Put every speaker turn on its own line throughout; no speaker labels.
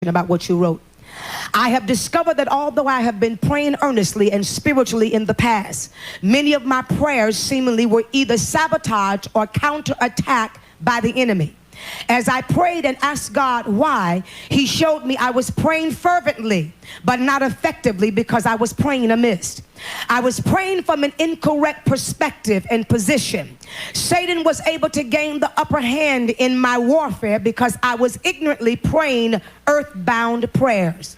about what you wrote. I have discovered that although I have been praying earnestly and spiritually in the past, many of my prayers seemingly were either sabotaged or counterattacked by the enemy. As I prayed and asked God why, he showed me I was praying fervently, but not effectively because I was praying amiss. I was praying from an incorrect perspective and position. Satan was able to gain the upper hand in my warfare because I was ignorantly praying earthbound prayers.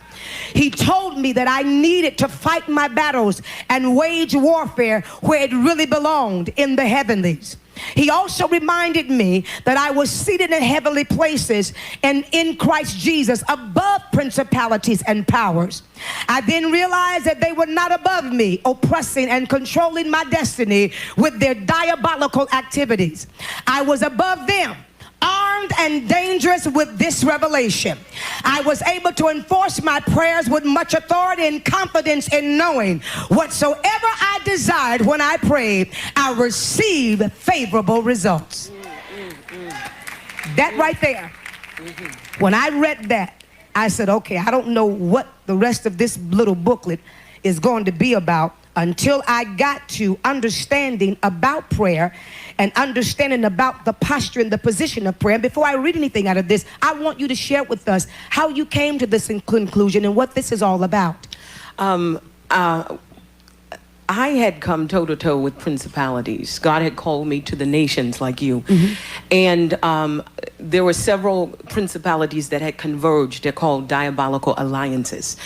He told me that I needed to fight my battles and wage warfare where it really belonged, in the heavenlies. He also reminded me that I was seated in heavenly places and in Christ Jesus above principalities and powers. I then realized that they were not above me, oppressing and controlling my destiny with their diabolical activities. I was above them, armed and dangerous with this revelation. I was able to enforce my prayers with much authority and confidence in knowing whatsoever I desired when I prayed, I received favorable results. That right there, when I read that, I said, okay, I don't know what the rest of this little booklet is going to be about until I got to understanding about prayer and understanding about the posture and the position of prayer. And before I read anything out of this, I want you to share with us how you came to this conclusion and what this is all about.
I had come toe-to-toe with principalities. God had called me to the nations like you. And there were several principalities that had converged. They're called diabolical alliances.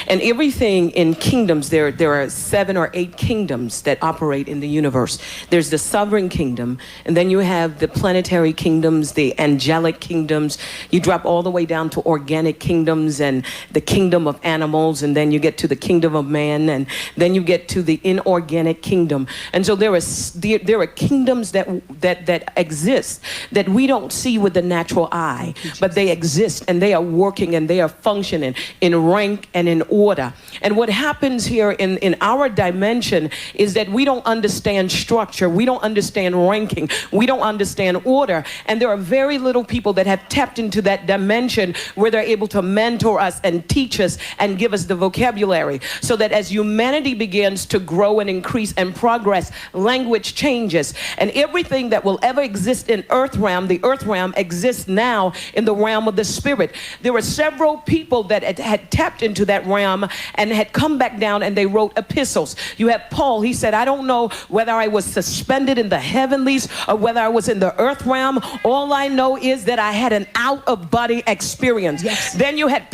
And everything in kingdoms, there are 7 or 8 kingdoms that operate in the universe. There's the sovereign kingdom, and then you have the planetary kingdoms, the angelic kingdoms. You drop all the way down to organic kingdoms and the kingdom of animals, and then you get to the kingdom of man, and then you get to the inorganic kingdom. And so there are kingdoms that exist that we don't see with the natural eye, but they exist and they are working and they are functioning in rank and in order. And what happens here in our dimension is that we don't understand structure, we don't understand ranking, we don't understand order, and there are very little people that have tapped into that dimension where they're able to mentor us and teach us and give us the vocabulary, so that as humanity begins to grow and increase and progress, language changes, and everything that will ever exist in earth realm, the earth realm exists now in the realm of the spirit. There were several people that had tapped into that realm and had come back down, and they wrote epistles. You have Paul. He said, I don't know whether I was suspended in the heavenlies or whether I was in the earth realm. All I know is that I had an out-of-body experience. Then you had